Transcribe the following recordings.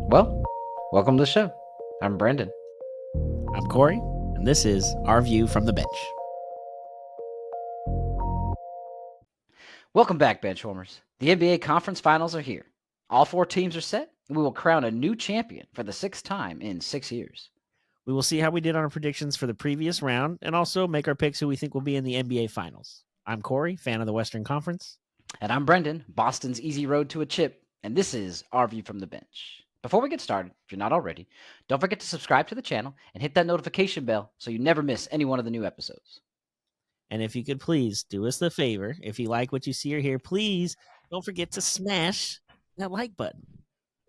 Well, welcome to the show. I'm Brendan. I'm Corey, and this is Our View from the Bench. Welcome back, Benchwarmers. The NBA Conference Finals are here. All four teams are set, and we will crown a new champion for the sixth time in 6 years. We will see how we did on our predictions for the previous round and also make our picks who we think will be in the NBA Finals. I'm Corey, fan of the Western Conference. And I'm Brendan, Boston's easy road to a chip, and this is Our View from the Bench. Before we get started, if you're not already, don't forget to subscribe to the channel and hit that notification bell so you never miss any one of the new episodes. And if you could please do us the favor, if you like what you see or hear, please don't forget to smash that like button.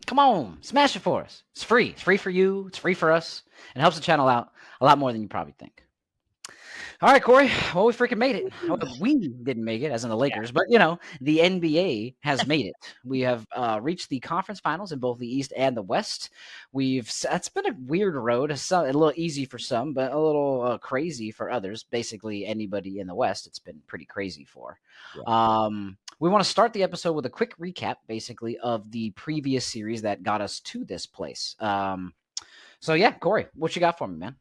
Come on, smash it for us. It's free. It's free for you. It's free for us. And it helps the channel out a lot more than you probably think. All right, Corey. Well, we freaking made it. We didn't make it, as in the Lakers, but the NBA has made it. We have reached the conference finals in both the East and the West. It's been a weird road, a little easy for some, but a little crazy for others. Basically, anybody in the West, it's been pretty crazy for. Yeah. We want to start the episode with a quick recap, basically, of the previous series that got us to this place. So yeah, Corey, what you got for me, man?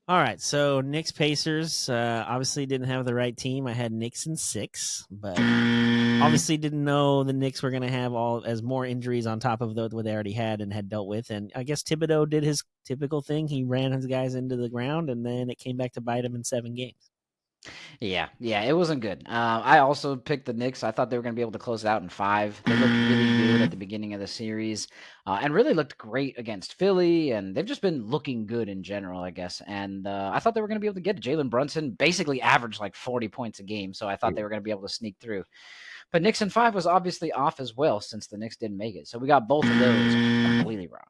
All right, so Knicks Pacers obviously didn't have the right team. I had Knicks in 6, but obviously didn't know the Knicks were going to have more injuries on top of what they already had and had dealt with. And I guess Thibodeau did his typical thing. He ran his guys into the ground, and then it came back to bite him in 7 games. Yeah, it wasn't good. I also picked the Knicks. I thought they were going to be able to close it out in 5. They looked really good at the beginning of the series and really looked great against Philly, and they've just been looking good in general, I guess. And I thought they were going to be able to get it. Jalen Brunson basically averaged like 40 points a game, so I thought they were going to be able to sneak through. But Knicks in 5 was obviously off as well since the Knicks didn't make it. So we got both of those completely wrong.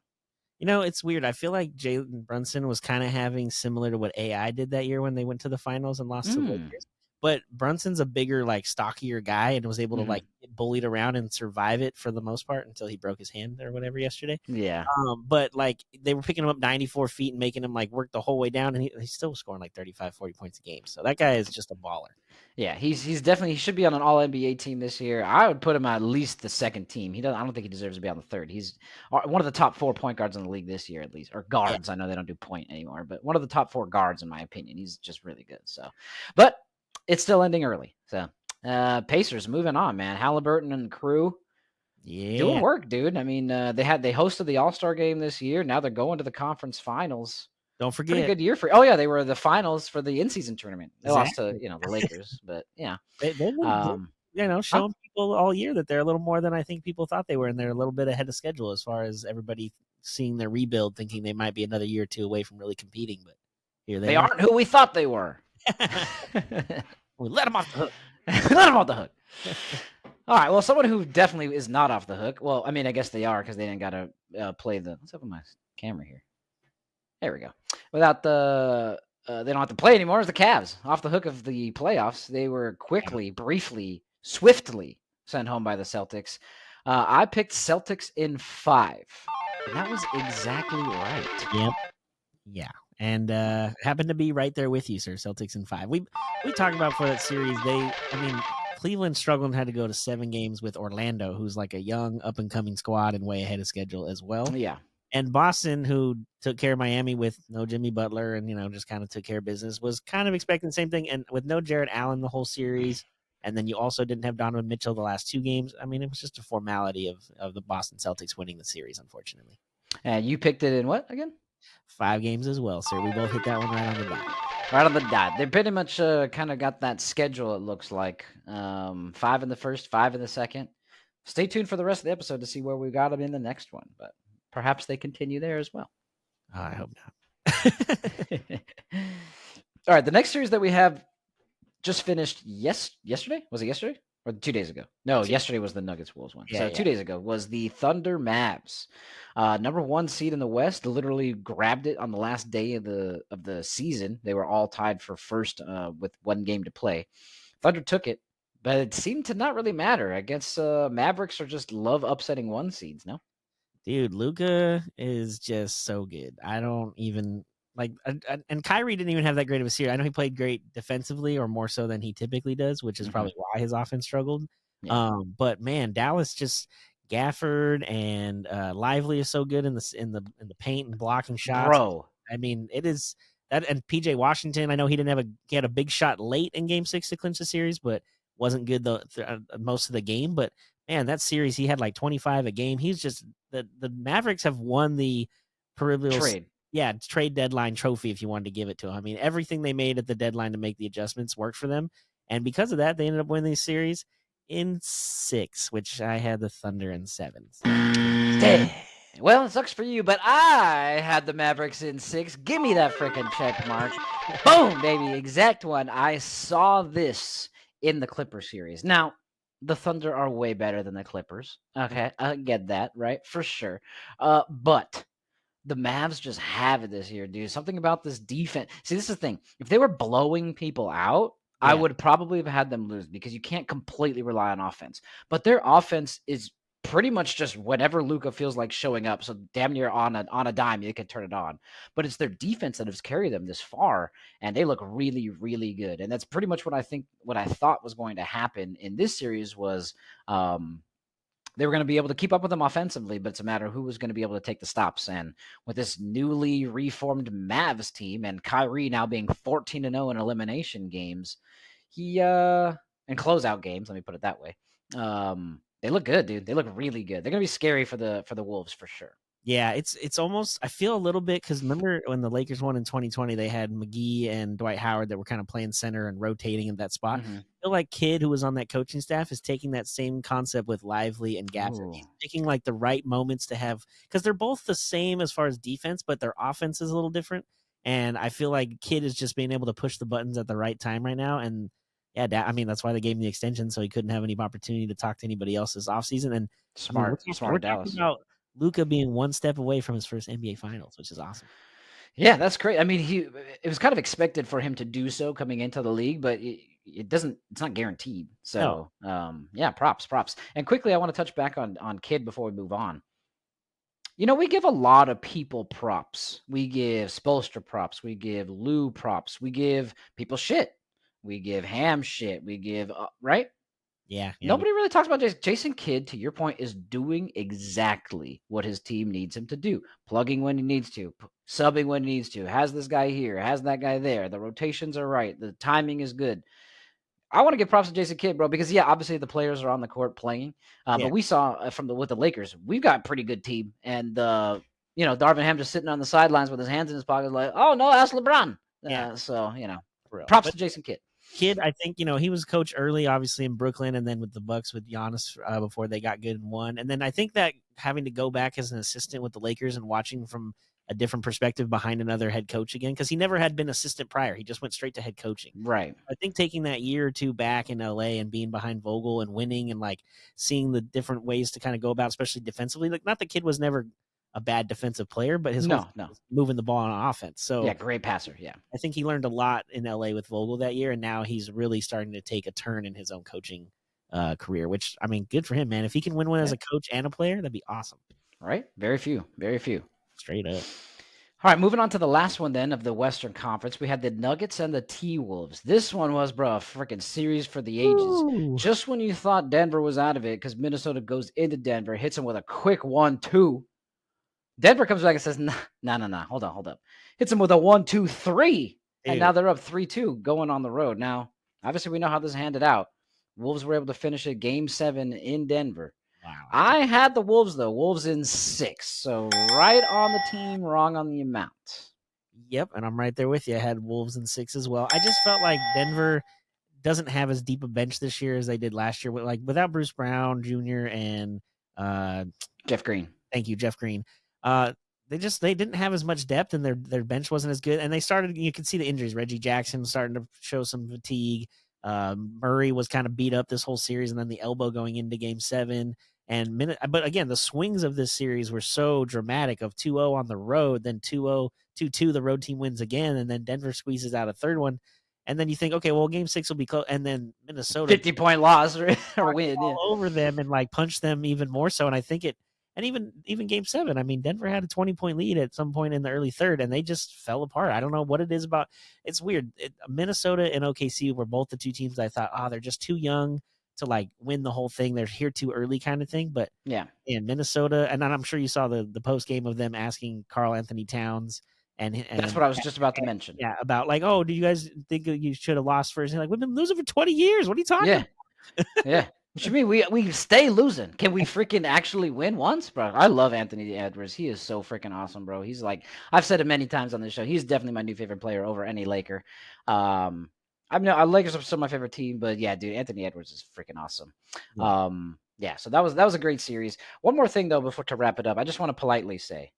You know, it's weird. I feel like Jalen Brunson was kind of having similar to what AI did that year when they went to the finals and lost to the Lakers. But Brunson's a bigger, like, stockier guy and was able to, like, get bullied around and survive it for the most part until he broke his hand or whatever yesterday. Yeah. But, like, they were picking him up 94 feet and making him, like, work the whole way down, and he's still scoring, like, 35, 40 points a game. So that guy is just a baller. Yeah, he's definitely, he should be on an All-NBA team this year. I would put him at least the second team. I don't think he deserves to be on the third. He's one of the top 4 point guards in the league this year, at least, or guards. Yeah. I know they don't do point anymore, but one of the top 4 guards in my opinion. He's just really good. So, but it's still ending early. So, Pacers moving on, man. Halliburton and crew, doing work, dude. I mean, they hosted the All-Star game this year. Now they're going to the conference finals. Don't forget. Pretty good year for. Oh yeah, they were the finals for the in-season tournament. They lost to the Lakers, but yeah, they showing people all year that they're a little more than I think people thought they were, and they're a little bit ahead of schedule as far as everybody seeing their rebuild, thinking they might be another year or two away from really competing. But here they aren't who we thought they were. We let them off the hook. Let them off the hook. All right. Well, someone who definitely is not off the hook. Well, I mean, I guess they are because they didn't got to play the. What's up with my camera here? There we go. Without the, they don't have to play anymore. It's the Cavs off the hook of the playoffs. They were quickly, briefly, swiftly sent home by the Celtics. I picked Celtics in 5. And that was exactly right. Yep. Yeah. And happened to be right there with you, sir. Celtics in 5. We talked about for that series. Cleveland struggled and had to go to 7 games with Orlando, who's like a young, up-and-coming squad and way ahead of schedule as well. Yeah. And Boston, who took care of Miami with no Jimmy Butler and, just kind of took care of business, was kind of expecting the same thing. And with no Jarrett Allen the whole series, and then you also didn't have Donovan Mitchell the last 2 games. I mean, it was just a formality of the Boston Celtics winning the series, unfortunately. And you picked it in what again? 5 games as well, sir. We both hit that one right on the dot. Right on the dot. They pretty much kind of got that schedule, it looks like. 5 in the first, 5 in the second. Stay tuned for the rest of the episode to see where we got them in the next one. But perhaps they continue there as well. I hope not. All right. The next series that we have just finished yesterday? Was it yesterday? Or 2 days ago? No, yesterday was the Nuggets Wolves one. So 2 days ago was the Thunder Mavs. Number 1 seed in the West, literally grabbed it on the last day of the season. They were all tied for first with 1 game to play. Thunder took it, but it seemed to not really matter. I guess Mavericks are just love upsetting 1 seeds, no? Dude, Luka is just so good. I don't even like, and Kyrie didn't even have that great of a series. I know he played great defensively, or more so than he typically does, which is probably why his offense struggled. Yeah. But man, Dallas just Gafford and Lively is so good in the paint and blocking shots. Bro. I mean, it is that, and PJ Washington. I know he had a big shot late in Game 6 to clinch the series, but wasn't good most of the game. But man, that series he had like 25 a game. He's just the Mavericks have won the perennial Trade. trade deadline trophy if you wanted to give it to him. I mean, everything they made at the deadline to make the adjustments worked for them, and because of that, they ended up winning the series in 6, which I had the Thunder in 7. So. Dang. Well, it sucks for you, but I had the Mavericks in 6. Give me that freaking check mark. Boom, baby. Exact one. I saw this in the Clippers series. Now, the Thunder are way better than the Clippers. Okay, I get that, right? For sure. But the Mavs just have it this year, dude. Something about this defense. See, this is the thing. If they were blowing people out, I Yeah, would probably have had them lose because you can't completely rely on offense. But their offense is pretty much just whenever Luka feels like showing up. So damn near on a dime, you can turn it on. But it's their defense that has carried them this far, and they look really, really good. And that's pretty much what I thought was going to happen in this series was they were going to be able to keep up with them offensively, but it's a matter of who was going to be able to take the stops. And with this newly reformed Mavs team and Kyrie now being 14-0 in elimination games, he and closeout games, let me put it that way. They look good, dude. They look really good. They're going to be scary for the Wolves for sure. yeah, it's almost. I feel a little bit because remember when the Lakers won in 2020, they had McGee and Dwight Howard that were kind of playing center and rotating in that spot. Mm-hmm. I feel like Kidd, who was on that coaching staff, is taking that same concept with Lively and Gafford. Ooh, He's picking like the right moments to have because they're both the same as far as defense, but their offense is a little different. And I feel like Kidd is just being able to push the buttons at the right time right now. And yeah, I mean that's why they gave him the extension, so he couldn't have any opportunity to talk to anybody else this offseason. And I mean, we're smart talking Dallas. about Luka being one step away from his first NBA Finals, which is awesome. Yeah, that's great. I mean, it was kind of expected for him to do so coming into the league, but it doesn't. It's not guaranteed. No, So, yeah, props. And quickly, I want to touch back on Kid before we move on. You know, we give a lot of people props. We give Spolstra props. We give Lou props. We give people shit. We give Ham shit. We give right. yeah, Nobody really talks about Jason Kidd, to your point, is doing exactly what his team needs him to do. Plugging when he needs to, subbing when he needs to, has this guy here, has that guy there. The rotations are right. The timing is good. I want to give props to Jason Kidd, bro, because yeah, obviously the players are on the court playing, yeah, but we saw with the Lakers, we've got a pretty good team, and Darvin Ham just sitting on the sidelines with his hands in his pocket, like, oh no, ask LeBron. yeah, So for real. props But to Jason Kidd. Kidd, I think he was coach early, obviously in Brooklyn, and then with the Bucks with Giannis before they got good and won. And then I think that having to go back as an assistant with the Lakers and watching from a different perspective behind another head coach again, because he never had been assistant prior, he just went straight to head coaching. Right. I think taking that year or two back in LA and being behind Vogel and winning and like seeing the different ways to kind of go about, especially defensively. Like, not the Kid was never a bad defensive player, but his whole No, thing no. was moving the ball on offense. Yeah, So great passer. Yeah. I think he learned a lot in LA with Vogel that year, and now he's really starting to take a turn in his own coaching career. Which, I mean, good for him, man. If he can win one as Yeah. a coach and a player, that'd be awesome. Right? Very few. Very few. Straight up. All right, moving on to the last one then of the Western Conference. We had the Nuggets and the T-Wolves. This one was, bro, a freaking series for the ages. Ooh. Just when you thought Denver was out of it because Minnesota goes into Denver, hits them with a quick 1-2. Denver comes back and says, no, hold up. Hits them with a 1-2-3, and Dude. now they're up 3-2 going on the road. Now, obviously, we know how this handed out. Wolves were able to finish it Game 7 in Denver. Wow. I had the Wolves, though. Wolves in 6. So right on the team, wrong on the amount. Yep, and I'm right there with you. I had Wolves in 6 as well. I just felt like Denver doesn't have as deep a bench this year as they did last year. Like without Bruce Brown Jr. and Jeff Green. thank you, Jeff Green. They didn't have as much depth, and their bench wasn't as good. And they started. You could see the injuries. Reggie Jackson starting to show some fatigue. Murray was kind of beat up this whole series, and then the elbow going into Game 7. But again, the swings of this series were so dramatic. Of 2-0 on the road, then 2-0, 2-2. The road team wins again, and then Denver squeezes out a third one. And then you think, okay, well, Game 6 will be close, and then Minnesota 50-point loss or win. all Yeah. over them and like punch them even more so. And I think and even Game 7, I mean, Denver had a 20-point lead at some point in the early third, and they just fell apart. I don't know what it is about. It's weird. Minnesota and OKC were both the two teams I thought, they're just too young to like win the whole thing. They're here too early kind of thing. But Yeah. in Minnesota, and then I'm sure you saw the post game of them asking Carl Anthony Towns That's and what I was just about to mention. yeah, about like, oh, do you guys think you should have lost first? And like, we've been losing for 20 years. What are you talking Yeah. about? Yeah. What you mean? We stay losing. Can we freaking actually win once, bro? I love Anthony Edwards. He is so freaking awesome, bro. He's like I've said it many times on this show. He's definitely my new favorite player over any Laker. I mean, Lakers are still my favorite team, but yeah, dude, Anthony Edwards is freaking awesome. Yeah. Yeah. So that was a great series. One more thing though, before to wrap it up, I just want to politely say,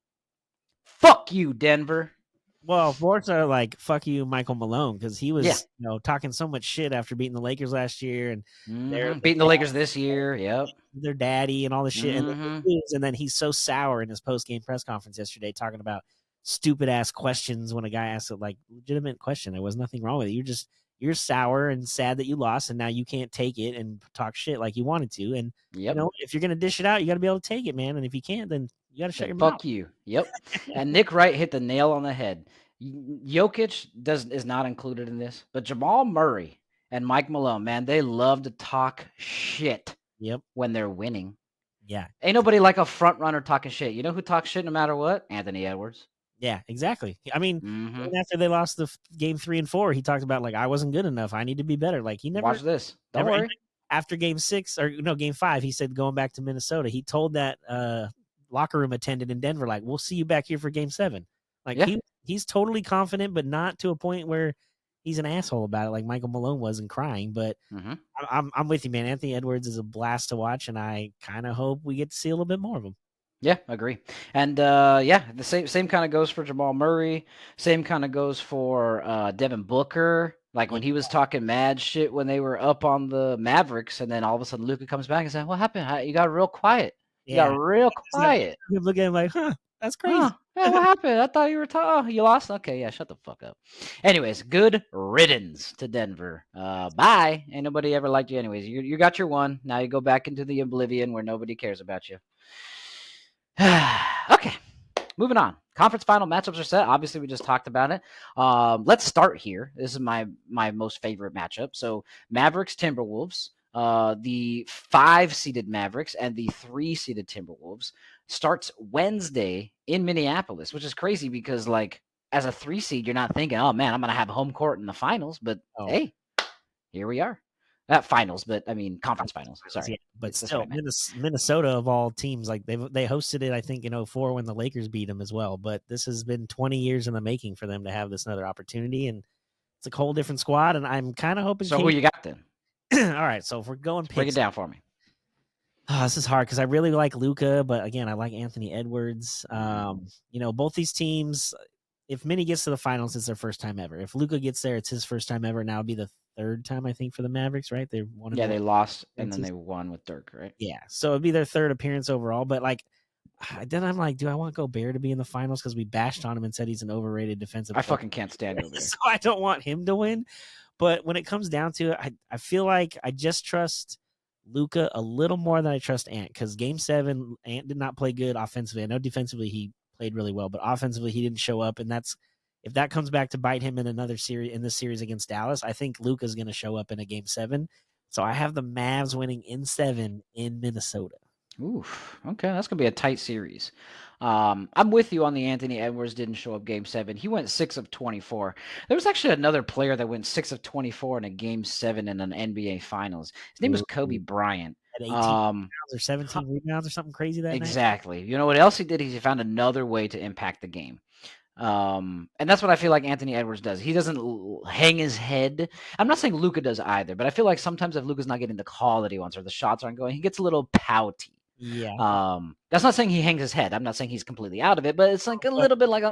fuck you, Denver. Well, more so like fuck you, Michael Malone, because he Yeah. was talking so much shit after beating the Lakers last year, and they're Beating the Lakers this year. Yep. their daddy and all this shit, and then Mm-hmm. they lose, and then he's so sour in his post game press conference yesterday, talking about stupid ass questions when a guy asked a like legitimate question. There was nothing wrong with it. You're sour and sad that you lost, and now you can't take it and talk shit like you wanted to. And Yep. if you're gonna dish it out, you got to be able to take it, man. And if you can't, then you got to shut Then your mouth. fuck you. Yep. And Nick Wright hit the nail on the head. Jokic is not included in this, but Jamal Murray and Mike Malone, man, they love to talk shit Yep. when they're winning. Yeah. Ain't nobody like a front runner talking shit. You know who talks shit no matter what? Anthony Edwards. Yeah, exactly. I mean, Mm-hmm. even after they lost the game 3 and 4, he talked about like I wasn't good enough. I need to be better. Like he never Watch this. Don't never worry. after game 6 or no game 5, he said going back to Minnesota, he told that locker room attendant in Denver like we'll see you back here for game 7. Like Yeah. he's totally confident, but not to a point where he's an asshole about it like Michael Malone was and crying. But Mm-hmm. I'm with you, man. Anthony Edwards is a blast to watch, and I kind of hope we get to see a little bit more of him. Yeah, agree. And yeah, the same kind of goes for Jamal Murray. Same kind of goes for Devin Booker. Like when he was talking mad shit when they were up on the Mavericks, and then all of a sudden Luka comes back and says, "What happened? You got real quiet. You got Yeah, real quiet. look at him like, huh, that's Huh? crazy. Yeah, what happened? I thought you were oh, you lost. Okay, yeah, shut the fuck up. Anyways, good riddance to Denver. Bye. Ain't nobody ever liked you anyways. You got your one. Now you go back into the oblivion where nobody cares about you. Okay, moving on. Conference final matchups are set. Obviously, we just talked about it. Let's start here. This is my most favorite matchup. So Mavericks Timberwolves. The 5-seeded Mavericks and the 3-seeded Timberwolves starts Wednesday in Minneapolis, which is crazy because like as a 3 seed, you're not thinking, oh man, I'm gonna have home court in the finals. But hey, here we are. Not finals, but I mean conference finals. Sorry. Yeah, but That's still, what I meant. Minnesota of all teams, like they hosted it, I think in 04 when the Lakers beat them as well. But this has been 20 years in the making for them to have this another opportunity, and it's a whole different squad. And I'm kind of hoping. So who you got then? All right, so if we're going Break it picks, down for me. this is hard because I really like Luka, but again, I like Anthony Edwards. Both these teams. If Minnie gets to the finals, it's their first time ever. If Luka gets there, it's his first time ever. Now it'll be the third time I think for the Mavericks, right? They won. Yeah, they lost and then they won with Dirk, right? Yeah, so it'd be their third appearance overall. But like, then I'm like, do I want Gobert to be in the finals because we bashed on him and said he's an overrated defensive? I fucking can't stand Gobert. So I don't want him to win. But when it comes down to it, I feel like I just trust Luka a little more than I trust Ant because Game 7, Ant did not play good offensively. I know defensively he played really well, but offensively he didn't show up, and that's if that comes back to bite him in another series in this series against Dallas, I think Luka's going to show up in a Game 7. So I have the Mavs winning in 7 in Minnesota. Oof. Okay, that's gonna be a tight series. I'm with you on the Anthony Edwards didn't show up Game 7. He went 6 of 24. There was actually another player that went 6 of 24 in a Game 7 in an NBA Finals. His name was Kobe Bryant. At 18 rebounds or 17 rebounds or something crazy that night. Exactly. You know what else he did? He found another way to impact the game. And that's what I feel like Anthony Edwards does. He doesn't hang his head. I'm not saying Luka does either, but I feel like sometimes if Luka's not getting the call that he wants or the shots aren't going, he gets a little pouty. Yeah. That's not saying he hangs his head. I'm not saying he's completely out of it, but it's like a little bit like I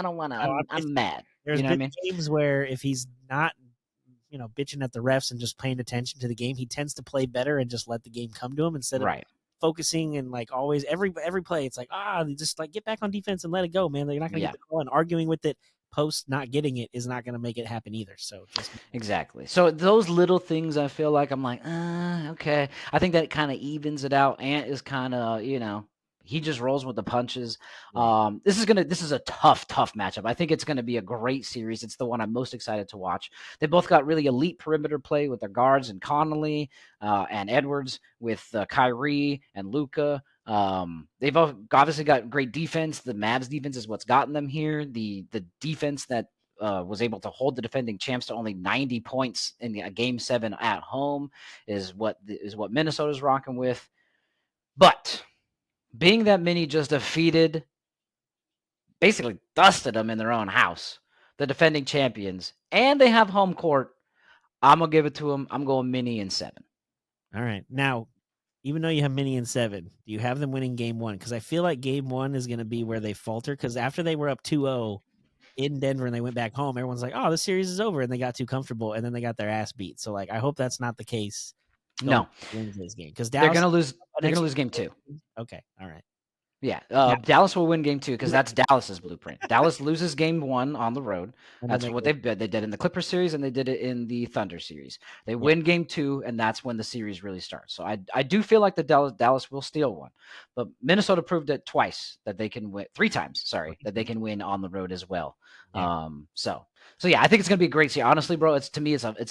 don't want to. I'm mad. There's you know what I been mean? games where if he's not, bitching at the refs and just paying attention to the game, he tends to play better and just let the game come to him instead of focusing and like always every play. It's like just like get back on defense and let it go, man. They're not going to get the call, and arguing with it post not getting it is not going to make it happen either. So just exactly. So those little things, I feel like I'm like, okay. I think that kind of evens it out. Ant is kind of, He just rolls with the punches. Yeah. This is a tough matchup. I think it's gonna be a great series. It's the one I'm most excited to watch. They both got really elite perimeter play with their guards and Connolly and Edwards with Kyrie and Luca. They've obviously got great defense. The Mavs defense is what's gotten them here. The defense that was able to hold the defending champs to only 90 points in game 7 at home is what Minnesota's rocking with. But being that Mini just basically dusted them in their own house, the defending champions, and they have home court, I'm gonna give it to them. I'm going Mini in 7. All right. Now, even though you have Mini in 7, do you have them winning game 1? Because I feel like game 1 is going to be where they falter. Because after they were up 2-0 in Denver and they went back home, everyone's like, "Oh, the series is over," and they got too comfortable, and then they got their ass beat. So, like, I hope that's not the case going No, into Wednesday's game because they're Dallas. gonna lose. They're gonna lose game 2. Okay. All right. Yeah, Now, Dallas will win game 2 because that's Dallas's blueprint. Dallas loses game 1 on the road. and then That's they what go, they did in the Clippers series, and they did it in the Thunder series. They yeah. win game 2, and that's when the series really starts. So I do feel like the Dallas will steal one, but Minnesota proved it twice that they can win 3 times. Sorry, that they can win on the road as well. Yeah. So yeah, I think it's gonna be a great series. Honestly, bro, it's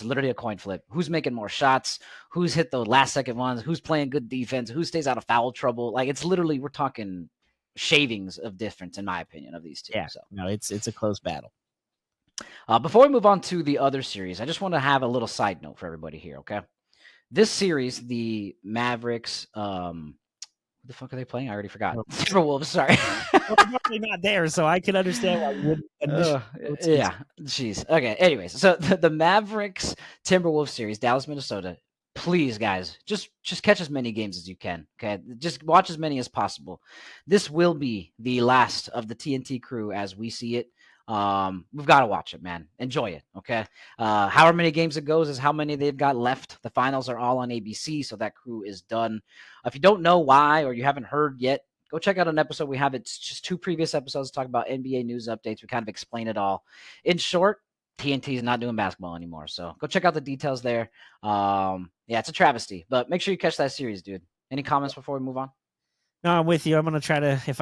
literally a coin flip. Who's making more shots? Who's hit the last second ones? Who's playing good defense? Who stays out of foul trouble? Like it's literally we're talking shavings of difference, in my opinion, of these two. Yeah. So No, it's a close battle. before we move on to the other series, I just want to have a little side note for everybody here. Okay, this series, the Mavericks, what the fuck are they playing? I already forgot. Timberwolves. Sorry. Well, I'm probably not there, so I can understand why you wouldn't initially go to Yeah. Jeez. Okay. Anyways, so the Mavericks Timberwolves series, Dallas, Minnesota. Please, guys, just catch as many games as you can. Okay, just watch as many as possible. This will be the last of the TNT crew as we see it. We've got to watch it, man. Enjoy it. Okay. However many games it goes is how many they've got left. The finals are all on ABC, so that crew is done. If you don't know why or you haven't heard yet, go check out an episode we have. It's just 2 previous episodes talk about NBA news updates. We kind of explain it all. In short, TNT is not doing basketball anymore. So go check out the details there. Yeah, it's a travesty, but make sure you catch that series, dude. Any comments before we move on? No, I'm with you. I'm gonna try to if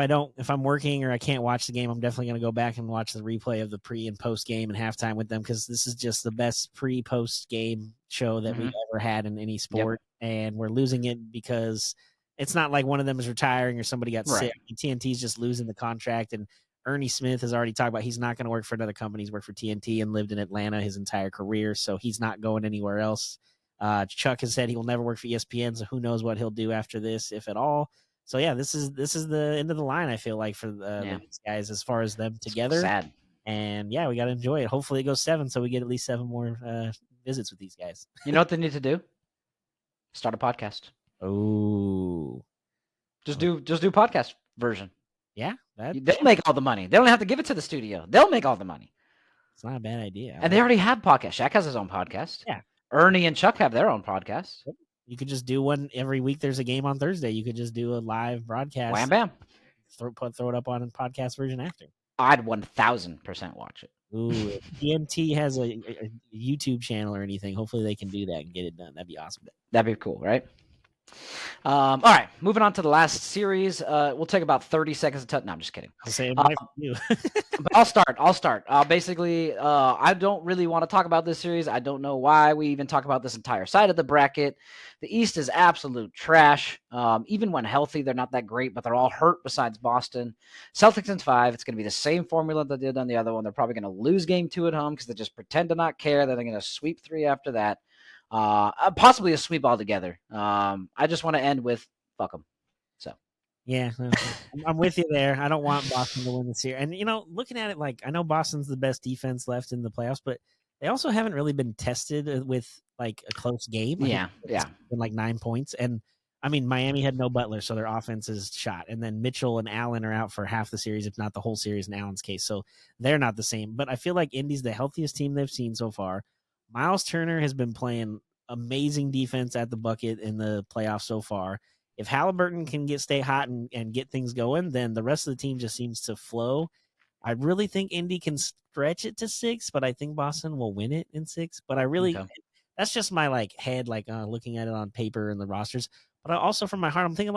I'm working or I can't watch the game, I'm definitely gonna go back and watch the replay of the pre and post game and halftime with them because this is just the best post game show that we've ever had in any sport, and we're losing it because it's not like one of them is retiring or somebody got sick. TNT's just losing the contract, and Ernie Smith has already talked about he's not going to work for another company. He's worked for TNT and lived in Atlanta his entire career, so he's not going anywhere else. Chuck has said he will never work for ESPN, so who knows what he'll do after this, if at all. So yeah, this is the end of the line. I feel like for these guys as far as them together. Sad. And yeah, we got to enjoy it. Hopefully it goes 7, so we get at least 7 more visits with these guys. You know what they need to do? Start a podcast. Oh, just do podcast version. Yeah, they'll make all the money. They don't have to give it to the studio. They'll make all the money. It's not a bad idea. And they already have podcasts. Shaq has his own podcast. Yeah, Ernie and Chuck have their own podcast. You could just do one every week. There's a game on Thursday. You could just do a live broadcast. Wham bam. Throw it up on a podcast version after. I'd 1,000% watch it. Ooh, if TNT has a YouTube channel or anything, hopefully they can do that and get it done. That'd be awesome. That'd be cool, right? All right, moving on to the last series. We'll take about 30 seconds to touch. No, I'm just kidding. I'll say you. I'll start. Basically, I don't really want to talk about this series. I don't know why we even talk about this entire side of the bracket. The East is absolute trash. Even when healthy, they're not that great, but they're all hurt besides Boston. Celtics in 5. It's going to be the same formula that they did on the other one. They're probably going to lose game 2 at home because they just pretend to not care. Then they're going to sweep 3 after that. Possibly a sweep altogether. I just want to end with fuck them. So yeah, I'm with you there. I don't want Boston to win this year. And looking at it, like I know Boston's the best defense left in the playoffs, but they also haven't really been tested with like a close game. Yeah. Been like 9 points, and I mean Miami had no Butler, so their offense is shot. And then Mitchell and Allen are out for half the series, if not the whole series in Allen's case. So they're not the same. But I feel like Indy's the healthiest team they've seen so far. Miles Turner has been playing amazing defense at the bucket in the playoffs so far. If Halliburton can stay hot and get things going, then the rest of the team just seems to flow. I really think Indy can stretch it to 6, but I think Boston will win it in 6. But I really, that's just my head, looking at it on paper and the rosters. But I also from my heart, I'm thinking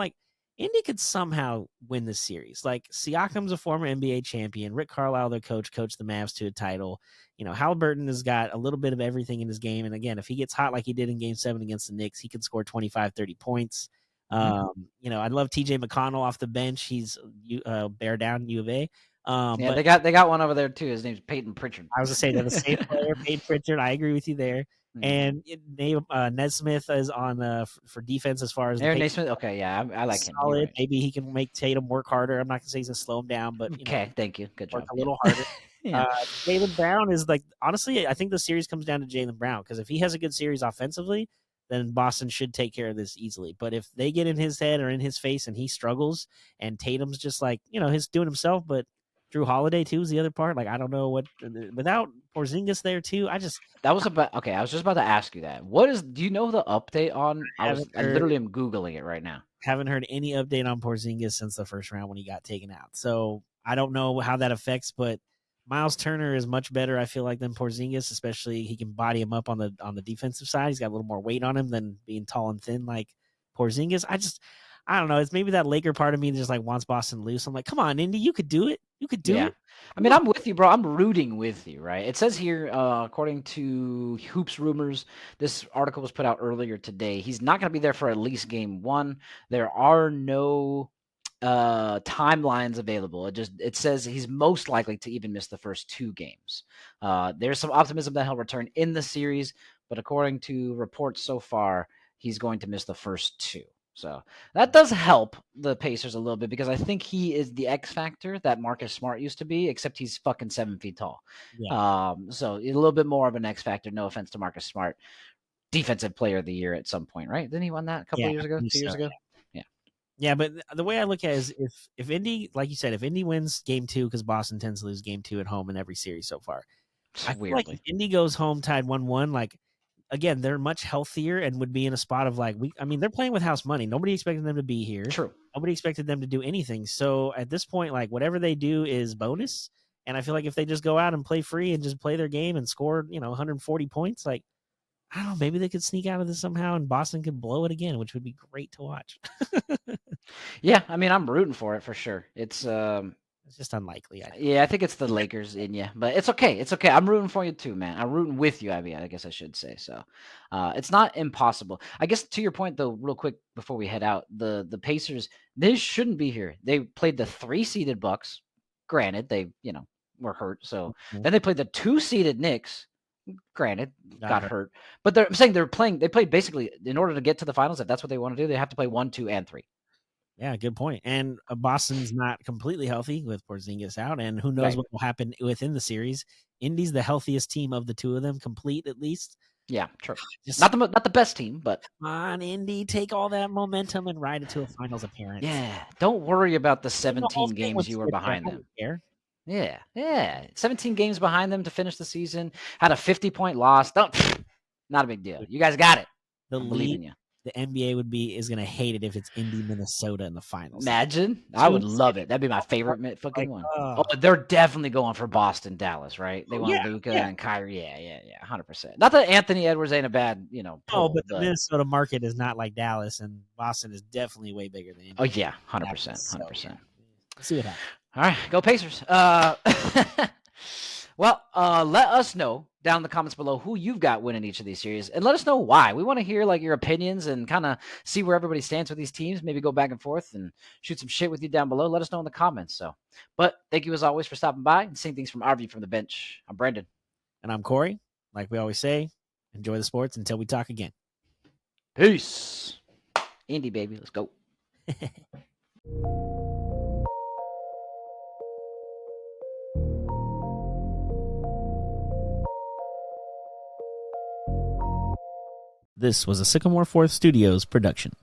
Indy could somehow win this series. Like Siakam's a former NBA champion. Rick Carlisle, their coach, coached the Mavs to a title. Halliburton has got a little bit of everything in his game. And again, if he gets hot like he did in Game 7 against the Knicks, he could score 25, 30 points. Mhm. I love TJ McConnell off the bench. He's bear down U of A. Yeah, But they got one over there too. His name's Peyton Pritchard. I was gonna say they're the same player, Peyton Pritchard. I agree with you there. Mhm. And Nesmith is on for defense as far as the Aaron Pacers. Naismith. Okay, yeah, I like him. You're Solid. right. Maybe he can make Tatum work harder. I'm not gonna say he's gonna slow him down, but Okay, thank you. Good work job. a Yep. little harder. Yeah. Jaylen Brown is like honestly, I think the series comes down to Jaylen Brown because if he has a good series offensively, then Boston should take care of this easily. But if they get in his head or in his face and he struggles, and Tatum's just like he's doing himself, but Drew Holiday too is the other part. Like I don't know what without Porzingis there too. I just That was about okay. I was just about to ask you that. Do you know the update on? haven't I heard literally am googling it right now. haven't heard any update on Porzingis since the first round when he got taken out. So I don't know how that affects, but Miles Turner is much better, I feel like, than Porzingis. Especially he can body him up on the defensive side. He's got a little more weight on him than being tall and thin like Porzingis. I don't know. It's maybe that Laker part of me that just like wants Boston loose. I'm like, come on, Indy, you could do it. You could do Yeah. it. I mean, I'm with you, bro. I'm rooting with you, right? It says here, according to Hoops Rumors, this article was put out earlier today. He's not going to be there for at least game one. There are no timelines available. It says he's most likely to even miss the first two games. There's some optimism that he'll return in the series, but according to reports so far, he's going to miss the first two. So that does help the Pacers a little bit because I think he is the X factor that Marcus Smart used to be, except he's fucking 7 feet tall. Yeah, So a little bit more of an X factor. No offense to Marcus Smart, defensive player of the year at some point, right? Didn't he win that a couple yeah, of I years ago, believe 2 years so. ago? Yeah, Yeah, but the way I look at it is if Indy, like you said, if Indy wins game two, because Boston tends to lose game two at home in every series so far. I feel like if weirdly Indy goes home tied 1-1, like again, they're much healthier and would be in a spot of like I mean, they're playing with house money. Nobody expected them to be here. true. Nobody expected them to do anything. So at this point, like whatever they do is bonus. And I feel like if they just go out and play free and just play their game and score, 140 points, like I don't know, maybe they could sneak out of this somehow and Boston could blow it again, which would be great to watch. Yeah, I mean, I'm rooting for it for sure. It's just unlikely, I think. Yeah, I think it's the Lakers in you, but it's okay. It's okay. I'm rooting for you too, man. I'm rooting with you, Abby. I guess I should say so. It's not impossible. I guess to your point though, real quick before we head out, the Pacers they shouldn't be here. They played the 3-seeded Bucks. Granted, they were hurt. So Mhm. then they played the 2-seeded Knicks. Granted, Got got her. hurt. But I'm saying they played basically in order to get to the finals. If that's what they want to do, they have to play 1, 2, and 3. Yeah, good point. And Boston's not completely healthy with Porzingis out, and who knows Right. what will happen within the series. Indy's the healthiest team of the two of them, complete at least. Yeah, true. Just Not the best team, but come on, Indy, take all that momentum and ride it to a finals appearance. yeah, don't worry about the Win the whole 17 thing games with you were Switzer. I behind don't them. care. Yeah, yeah. 17 games behind them to finish the season. Had a 50-point loss. Don't not a big deal. Dude, You guys got it. the I believe league, in you. the NBA is gonna hate it if it's Indy, Minnesota in the finals. Imagine. I would Two love it. cities That'd be my favorite fucking like, one. Oh, they're definitely going for Boston, Dallas, right? They yeah, want Luca yeah. and Kyrie. Yeah, 100%. Not that Anthony Edwards ain't a bad, No, pull, but the but Minnesota market is not like Dallas, and Boston is definitely way bigger than oh Indy. yeah, Dallas, 100%, so yeah, 100%. we'll see what happens. All right, go Pacers. Well, let us know down in the comments below who you've got winning each of these series, and let us know why. We want to hear like your opinions and kind of see where everybody stands with these teams. Maybe go back and forth and shoot some shit with you down below. Let us know in the comments. So, but thank you as always for stopping by and seeing things from our view from the bench. I'm Brendan, And I'm Corey. Like we always say, enjoy the sports until we talk again. Peace. Indy baby, let's go. This was a Sycamore Fourth Studios production.